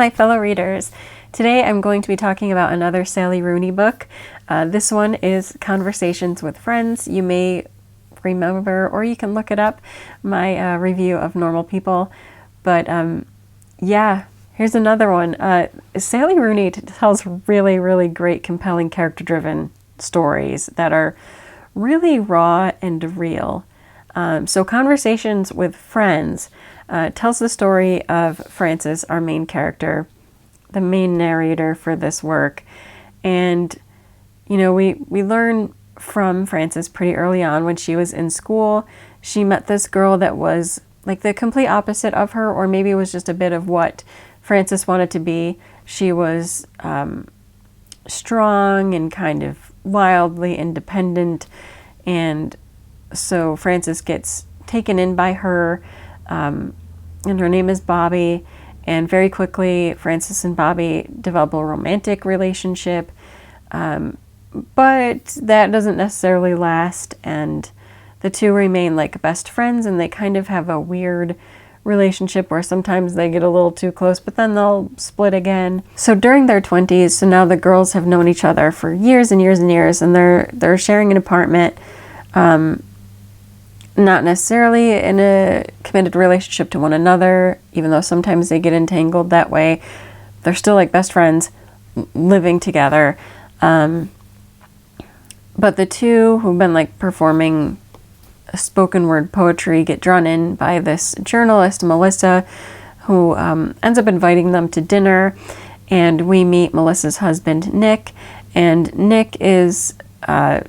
my fellow readers. Today I'm going to be talking about another Sally Rooney book. This one is Conversations with Friends. You may remember, or you can look it up, my review of Normal People. But yeah, here's another one. Sally Rooney tells really, really great, compelling, character-driven stories that are really raw and real. So Conversations with Friends tells the story of Frances, our main character, the main narrator for this work. And, you know, we learn from Frances pretty early on when she was in school. She met this girl that was like the complete opposite of her, or maybe it was just a bit of what Frances wanted to be. She was strong and kind of wildly independent, and so Frances gets taken in by her, and her name is Bobby, and very quickly Frances and Bobby develop a romantic relationship, but that doesn't necessarily last, and the two remain like best friends, and they kind of have a weird relationship where sometimes they get a little too close, but then they'll split again. So during their 20s, so now the girls have known each other for years and years and years, and they're sharing an apartment, not necessarily in a committed relationship to one another, even though sometimes they get entangled that way. They're still like best friends living together. But the two who've been like performing spoken word poetry get drawn in by this journalist, Melissa, who ends up inviting them to dinner. And we meet Melissa's husband, Nick. And Nick is a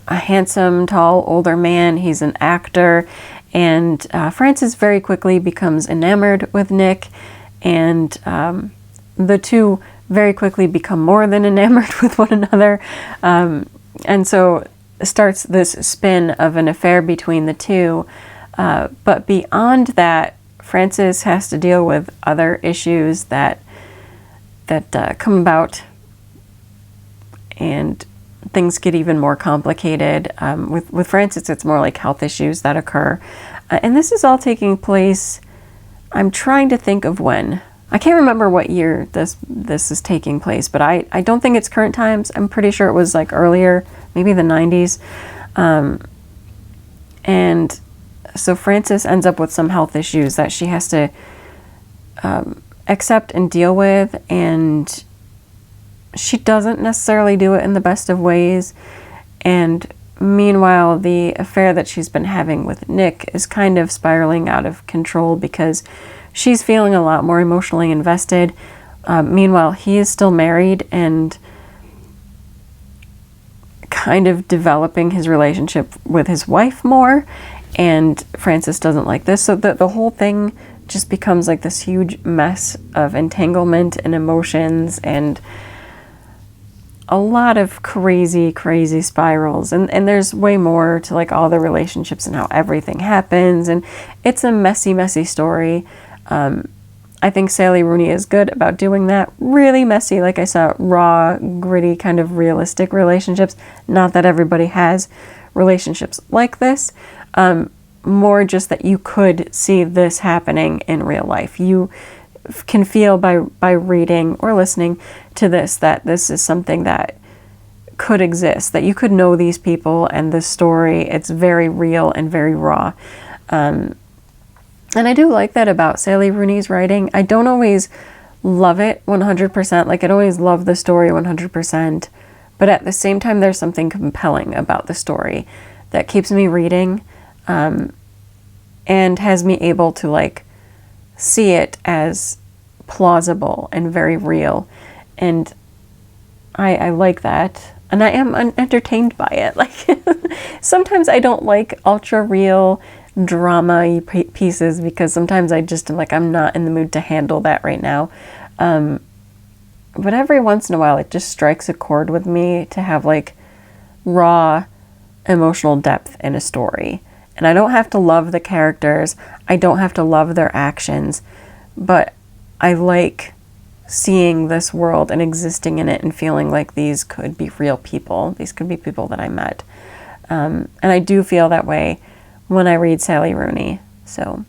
handsome, tall, older man. He's an actor. And Frances very quickly becomes enamored with Nick. And the two very quickly become more than enamored with one another. And so starts this spin of an affair between the two. But beyond that, Frances has to deal with other issues that come about, and things get even more complicated. With Frances, it's more like health issues that occur. And this is all taking place, I'm trying to think of when. I can't remember what year this is taking place, but I don't think it's current times. I'm pretty sure it was like earlier, maybe the 90s. And so Frances ends up with some health issues that she has to accept and deal with, and she doesn't necessarily do it in the best of ways. And meanwhile, the affair that she's been having with Nick is kind of spiraling out of control because she's feeling a lot more emotionally invested. Meanwhile, he is still married and kind of developing his relationship with his wife more, and Frances doesn't like this. So the whole thing just becomes like this huge mess of entanglement and emotions and a lot of crazy spirals, and there's way more to like all the relationships and how everything happens, and it's a messy story. I think Sally Rooney is good about doing that. Really messy, like I said, raw, gritty, kind of realistic relationships. Not that everybody has relationships like this. More just that you could see this happening in real life. You can feel by reading or listening to this that this is something that could exist, that you could know these people and this story. It's very real and very raw. And I do like that about Sally Rooney's writing. I don't always love it 100%. Like, I don't always love the story 100%. But at the same time, there's something compelling about the story that keeps me reading, and has me able to like see it as plausible and very real. And I like that. And I am entertained by it. Like, sometimes I don't like ultra real drama pieces because sometimes I just am like, I'm not in the mood to handle that right now. But every once in a while, it just strikes a chord with me to have like raw emotional depth in a story. And I don't have to love the characters. I don't have to love their actions, but I like seeing this world and existing in it and feeling like these could be real people. These could be people that I met. And I do feel that way when I read Sally Rooney. So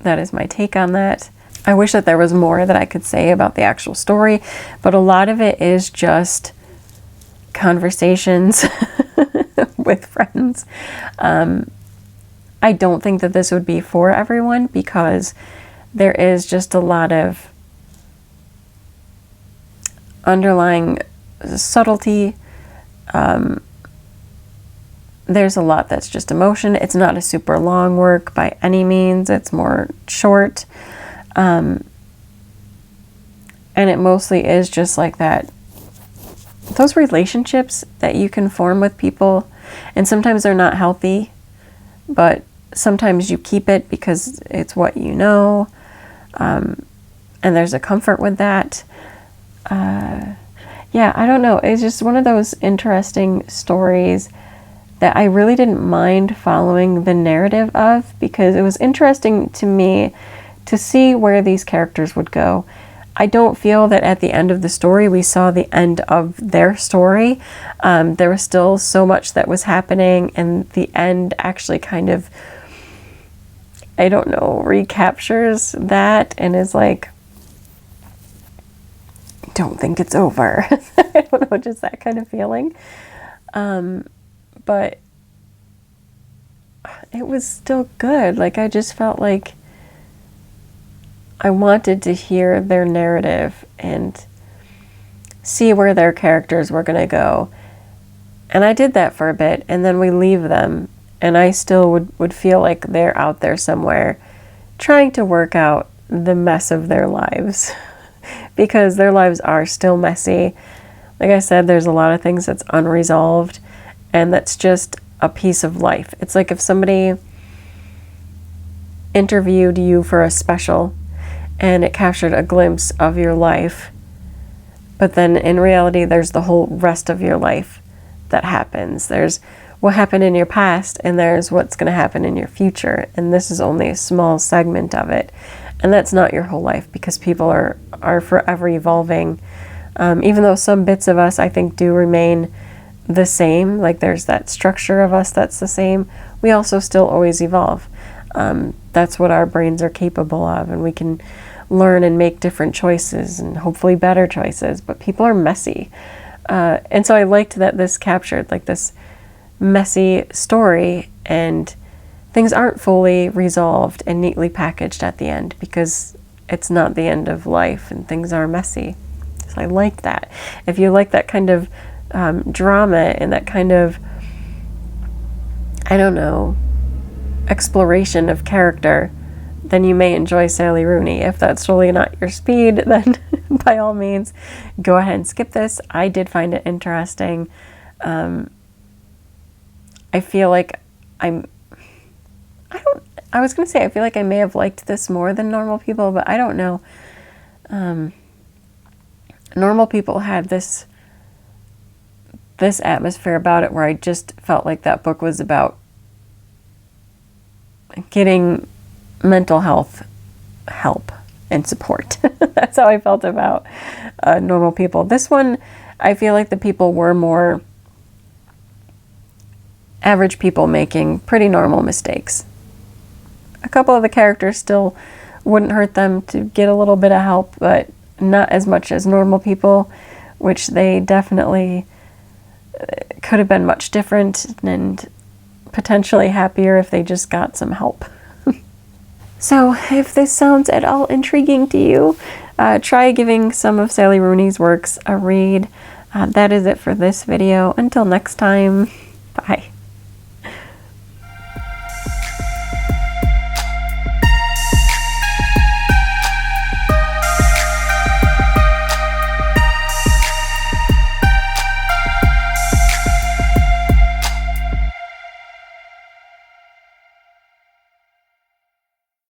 that is my take on that. I wish that there was more that I could say about the actual story, but a lot of it is just conversations with friends. I don't think that this would be for everyone because there is just a lot of underlying subtlety. There's a lot that's just emotion. It's not a super long work by any means. It's more short. And it mostly is just like that. Those relationships that you can form with people, and sometimes they're not healthy, but sometimes you keep it because it's what you know. And there's a comfort with that. Yeah, I don't know. It's just one of those interesting stories that I really didn't mind following the narrative of, because it was interesting to me to see where these characters would go. I don't feel that at the end of the story we saw the end of their story. There was still so much that was happening, and the end actually kind of, I don't know, recaptures that and is like, don't think it's over. I don't know, just that kind of feeling. But it was still good. Like, I just felt like I wanted to hear their narrative and see where their characters were going to go. And I did that for a bit, and then we leave them, and I still would feel like they're out there somewhere trying to work out the mess of their lives. Because their lives are still messy. Like I said, there's a lot of things that's unresolved, and that's just a piece of life. It's like if somebody interviewed you for a special and it captured a glimpse of your life, but then in reality there's the whole rest of your life that happens. There's what happened in your past, and there's what's going to happen in your future, and this is only a small segment of it. And that's not your whole life, because people are forever evolving. Even though some bits of us, I think, do remain the same, like there's that structure of us that's the same, we also still always evolve. That's what our brains are capable of, and we can learn and make different choices, and hopefully better choices, but people are messy. And so I liked that this captured like this messy story, and things aren't fully resolved and neatly packaged at the end, because it's not the end of life and things are messy. So I liked that. If you like that kind of drama and that kind of, I don't know, exploration of character, then you may enjoy Sally Rooney. If that's totally not your speed, then by all means, go ahead and skip this. I did find it interesting. I feel like I was going to say, I feel like I may have liked this more than Normal People, but I don't know. Normal People had this atmosphere about it where I just felt like that book was about getting mental health help and support. That's how I felt about Normal People. This one, I feel like the people were more average people making pretty normal mistakes. A couple of the characters still wouldn't hurt them to get a little bit of help, but not as much as Normal People, which they definitely could have been much different and potentially happier if they just got some help. So if this sounds at all intriguing to you, try giving some of Sally Rooney's works a read. That is it for this video. Until next time, bye.